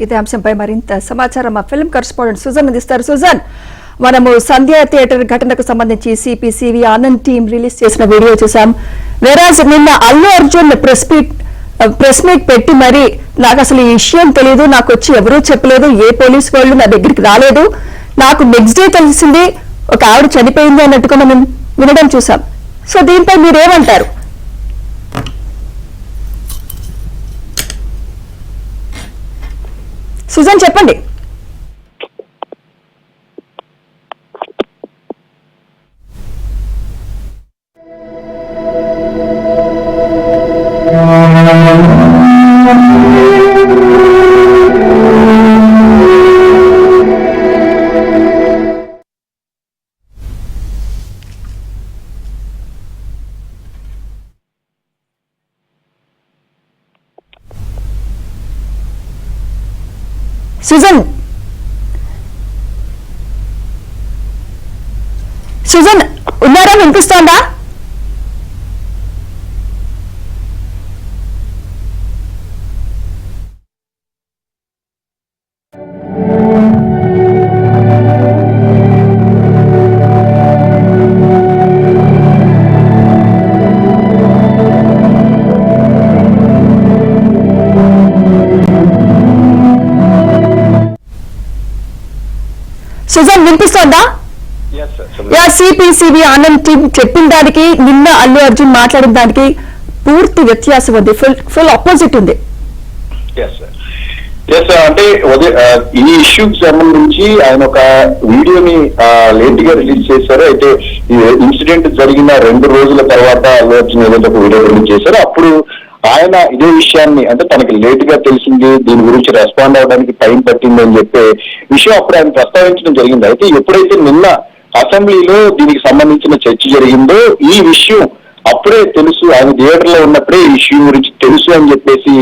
ఇదే అంశంపై మరింత సమాచారం మా ఫిల్మ్ కరెస్పాండెంట్ సుజన్ అందిస్తారు. సుజన్, మనము సంధ్య థియేటర్ ఘటనకు సంబంధించి సిపి ఆనంద్ టీమ్ రిలీజ్ చేసిన వీడియో చూసాం. వెరాజ్ నిన్న అల్లు అర్జున్ ప్రెస్ మీట్ పెట్టి మరి నాకు అసలు ఈ విషయం తెలియదు, నాకు వచ్చి ఎవరూ చెప్పలేదు, ఏ పోలీసు వాళ్ళు నా దగ్గరికి రాలేదు, నాకు నెక్స్ట్ డే తెలిసింది ఒక ఆవిడ చనిపోయింది అన్నట్టుగా మనం వినడం చూసాం. సో దీనిపై మీరేమంటారు? సుజన్ చెప్పండి. సుజన్ ఉన్నారా? వినిపిస్తోందా? సుజన్ వినిపిస్తోందా? సిపి ఆనంద్ టీమ్ చెప్పిన దానికి నిన్న అల్లు అర్జున్ మాట్లాడిన దానికి పూర్తి వ్యత్యాసం ఉంది, ఫుల్ ఆపోజిట్ ఉంది. అంటే ఈ ఇష్యూకి సంబంధించి ఆయన ఒక వీడియోని లేట్ గా రిలీజ్ చేశారు. అయితే ఈ ఇన్సిడెంట్ జరిగిన 2 రోజుల తర్వాత అల్లు అర్జున్ ఏదైతే ఒక వీడియో రిలీజ్ చేశారో అప్పుడు ఆయన ఇదే విషయాన్ని, అంటే తనకి లేట్ గా తెలిసింది, దీని గురించి రెస్పాండ్ అవడానికి టైం పట్టింది అని చెప్పే విషయం అప్పుడు ఆయన ప్రస్తావించడం జరిగింది. అయితే ఎప్పుడైతే నిన్న అసెంబ్లీలో దీనికి సంబంధించిన చర్చ జరిగిందో ఈ విషయం అప్పుడే తెలుసు, ఆయన థియేటర్ లో ఉన్నప్పుడే ఈ విషయం గురించి తెలుసు అని చెప్పేసి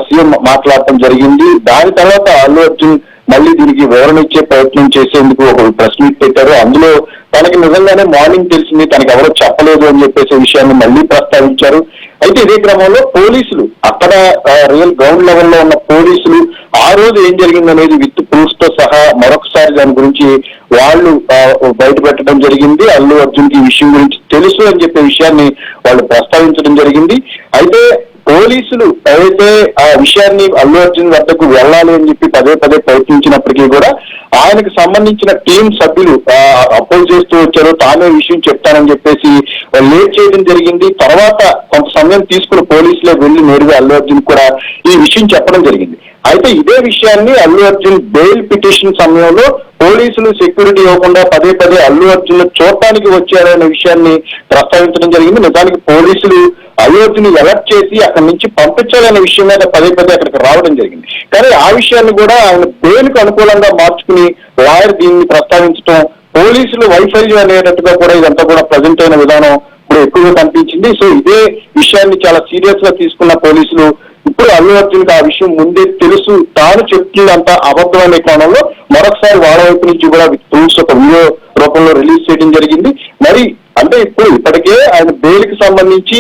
సీఎం మాట్లాడటం జరిగింది. దాని తర్వాత అల్లు అర్జున్ మళ్ళీ దీనికి వివరణ ఇచ్చే ప్రయత్నం చేసేందుకు ఒక ప్రెస్ మీట్ పెట్టారు. అందులో తనకి నిజంగానే మార్నింగ్ తెలిసింది, తనకి ఎవరో చెప్పలేదు అని చెప్పేసి విషయాన్ని మళ్ళీ ప్రస్తావించారు. అయితే ఇదే క్రమంలో పోలీసులు, అక్కడ రియల్ గ్రౌండ్ లెవెల్లో ఉన్న పోలీసులు ఆ రోజు ఏం జరిగిందనేది విత్ ప్రూఫ్ తో సహా మరొకసారి దాని గురించి వాళ్ళు బయట పెట్టడం జరిగింది. అల్లు అర్జున్ కి ఈ విషయం గురించి తెలుసు అని చెప్పే విషయాన్ని వాళ్ళు ప్రస్తావించడం జరిగింది. అయితే పోలీసులు ఏదైతే ఆ విషయాన్ని అల్లు అర్జున్ వద్దకు వెళ్ళాలి అని చెప్పి పదే ప్రయత్నించినప్పటికీ కూడా ఆయనకు సంబంధించిన టీం సభ్యులు అపోజ్ చేస్తూ వచ్చారు. తానే విషయం చెప్తానని చెప్పేసి లేట్ చేయడం జరిగింది. తర్వాత కొంత సమయం తీసుకుని పోలీసులే వెళ్లి నేరుగా అల్లు అర్జున్ కూడా ఈ విషయం చెప్పడం జరిగింది. అయితే ఇదే విషయాన్ని అల్లు అర్జున్ బెయిల్ పిటిషన్ సమయంలో పోలీసులు సెక్యూరిటీ ఇవ్వకుండా పదే అల్లు అర్జున్ చూడటానికి వచ్చారనే విషయాన్ని ప్రస్తావించడం జరిగింది. నిజానికి పోలీసులు అల్లు అర్జున్ అలర్ట్ చేసి అక్కడి నుంచి పంపించాలనే విషయం మీద పదే అక్కడికి రావడం జరిగింది. కానీ ఆ విషయాన్ని కూడా ఆయన బెయిల్కు అనుకూలంగా మార్చుకుని లాయర్ దీన్ని ప్రస్తావించడం, పోలీసులు వైఫల్యం అనేటట్టుగా కూడా ఇదంతా కూడా ప్రజెంట్ అయిన విధానం ఇప్పుడు ఎక్కువగా కనిపించింది. సో ఇదే విషయాన్ని చాలా సీరియస్ గా తీసుకున్న పోలీసులు ఇప్పుడు అల్లు అర్జున్ ఆ విషయం ముందే తెలుసు, తాను చెప్తుందంతా అబద్ధం అనే కోణంలో మరొకసారి వాళ్ళ వైపు నుంచి కూడా ప్రూఫ్స్ ఒక వీడియో రూపంలో రిలీజ్ చేయడం జరిగింది. మరి అంటే ఇప్పుడు ఇప్పటికే ఆయన బెయిల్కి సంబంధించి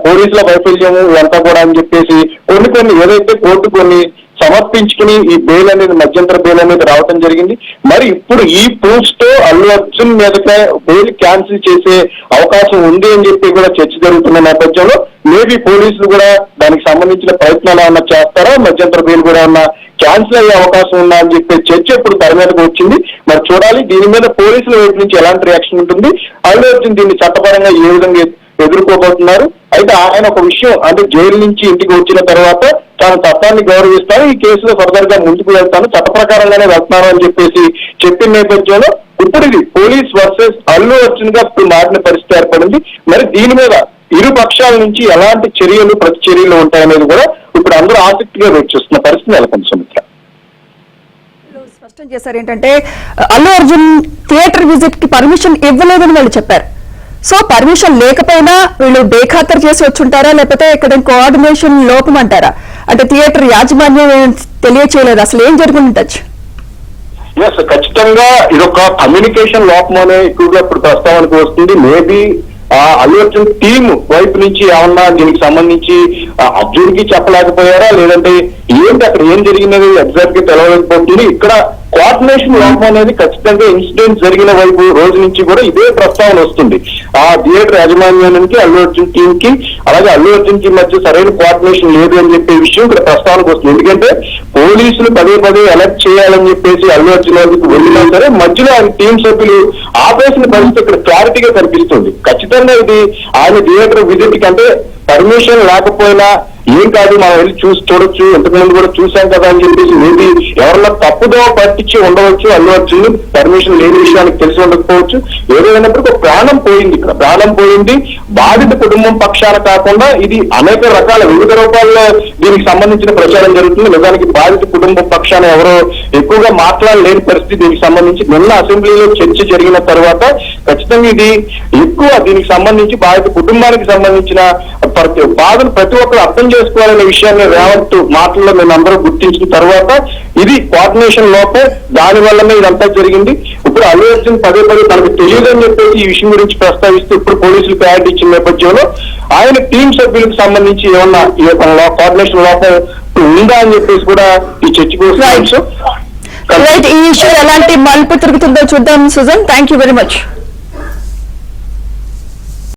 పోలీసుల వైఫల్యము ఇదంతా కూడా అని చెప్పేసి కొన్ని ఏదైతే కోర్టు కొన్ని సమర్పించుకుని ఈ బెయిల్ అనేది మధ్యంతర బెయిల్ అనేది రావడం జరిగింది. మరి ఇప్పుడు ఈ ప్రూఫ్స్ తో అల్లు అర్జున్ మీదకే బెయిల్ క్యాన్సిల్ చేసే అవకాశం ఉంది అని చెప్పి కూడా చర్చ జరుగుతున్న నేపథ్యంలో మేబీ పోలీసులు కూడా దానికి సంబంధించిన ప్రయత్నాలు ఏమన్నా చేస్తారా, మధ్యంతర బెయిల్ కూడా ఏమన్నా క్యాన్సిల్ అయ్యే అవకాశం ఉందా అని చెప్పే చర్చ ఇప్పుడు తెర మీదకి వచ్చింది. మరి చూడాలి దీని మీద పోలీసుల వైపు నుంచి ఎలాంటి రియాక్షన్ ఉంటుంది, అల్లు అర్జున్ దీన్ని చట్టపరంగా ఏ విధంగా ఎదుర్కోబోతున్నారు. అయితే ఆయన ఒక విషయం, అంటే జైలు నుంచి ఇంటికి వచ్చిన తర్వాత తాను చట్టాన్ని గౌరవిస్తాను, ఈ కేసులో ఫర్దర్ గా ముందుకు వెళ్తాను, చట్ట ప్రకారంగానే వెళ్తున్నాను అని చెప్పేసి చెప్పిన నేపథ్యంలో ఇప్పుడు ఇది పోలీస్ వర్సెస్ అల్లు అర్జున్ గా ఇప్పుడు మారిన పరిస్థితి ఏర్పడింది. మరి దీని మీద ఇరు పక్షాల నుంచి ఎలాంటి చర్యలు ప్రతి చర్యలు ఉంటాయనేది కూడా ఇప్పుడు అందరూ ఆసక్తిగా వెయిట్ చేస్తున్న పరిస్థితి నెలకొంది. సుమిత్ర స్పష్టం చేశారు ఏంటంటే అల్లు అర్జున్ థియేటర్ విజిట్ కి పర్మిషన్ ఇవ్వలేదని వాళ్ళు చెప్పారు. సో పర్మిషన్ లేకపోయినా వీళ్ళు బేఖాతరు చేసి వచ్చుంటారా, లేకపోతే ఇక్కడ కోఆర్డినేషన్ లోపం అంటారా? అంటే థియేటర్ యాజమాన్యం తెలియచేయలేదు, అసలు ఏం జరుగుతుండొచ్చు? ఖచ్చితంగా ఇదొక కమ్యూనికేషన్ లోపం అనే ఎక్కువగా ఇప్పుడు ప్రస్తావనకు వస్తుంది. మేబీ అల్లు అర్జున్ టీం వైపు నుంచి ఏమన్నా దీనికి సంబంధించి అర్జున్ కి చెప్పలేకపోయారా, లేదంటే ఏంటి అక్కడ ఏం జరిగినది ఎగ్జాక్ట్ గా తెలవలేకపోతుంది. ఇక్కడ కోఆర్డినేషన్ లోపం అనేది ఖచ్చితంగా ఇన్సిడెంట్ జరిగిన వైపు రోజు నుంచి కూడా ఇదే ప్రస్తావన వస్తుంది. ఆ థియేటర్ యాజమాన్యానికి అల్లు అర్జున్ టీం కి అలాగే అల్లు అర్జున్ కి మధ్య సరైన కోఆర్డినేషన్ లేదు అని చెప్పే విషయం ఇక్కడ ప్రస్తావనకు వస్తుంది. ఎందుకంటే పోలీసులు పదే పదే అలర్ట్ చేయాలని చెప్పేసి అల్లు అర్జున్ వద్దకు వెళ్ళినా సరే మధ్యలో ఆయన టీం సభ్యులు ఆపేసిన పరిస్థితి ఇక్కడ క్లారిటీగా కనిపిస్తుంది. ఖచ్చితంగా ఇది ఆయన థియేటర్ విజిట్ కంటే పర్మిషన్ లేకపోయినా ఏం కాదు, మనం వెళ్ళి చూడొచ్చు, ఇంతకుముందు కూడా చూసాం కదా అని చెప్పేసి మేబీ ఎవరన్నా తప్పుదో పట్టించి ఉండవచ్చు. అల్లు అర్జున్ పర్మిషన్ లేని విషయానికి తెలిసి ఉండకపోవచ్చు. ఏదైనప్పటికీ ఒక ప్రాణం పోయింది, ఇక్కడ ప్రాణం పోయింది. బాధిత కుటుంబం పక్షాన కాకుండా ఇది అనేక రకాల వివిధ రూపాల్లో దీనికి సంబంధించిన ప్రచారం జరుగుతుంది. నిజానికి బాధిత కుటుంబం పక్షాన ఎవరో ఎక్కువగా మాట్లాడలేని పరిస్థితి దీనికి సంబంధించి నిన్న అసెంబ్లీలో చర్చ జరిగిన తర్వాత ఖచ్చితంగా ఇది ఎక్కువ దీనికి సంబంధించి బాధిత కుటుంబానికి సంబంధించిన బాధను ప్రతి ఒక్కరు అర్థం చేసుకోవాలనే విషయాన్ని రేవంత్ మాటల్లో మేము అందరూ గుర్తించిన తర్వాత ఇది కోఆర్డినేషన్ లోపం, దాని వల్లనే ఇదంతా జరిగింది. ఇప్పుడు అల్లు అర్జున్ పదే పదే తనకు తెలియదని చెప్పేసి ఈ విషయం గురించి ప్రస్తావిస్తూ ఇప్పుడు పోలీసులు క్లారిటీ ఇచ్చిన నేపథ్యంలో ఆయన టీం సభ్యులకు సంబంధించి ఏమన్నా కోఆర్డినేషన్ లోపం ఉందా అని చెప్పేసి కూడా ఈ చర్చకు వస్తుంది. ఈ ఇష్యూ ఎలాంటి మలుపు తిరుగుతుందో చూద్దాం. Sujan, thank you very much.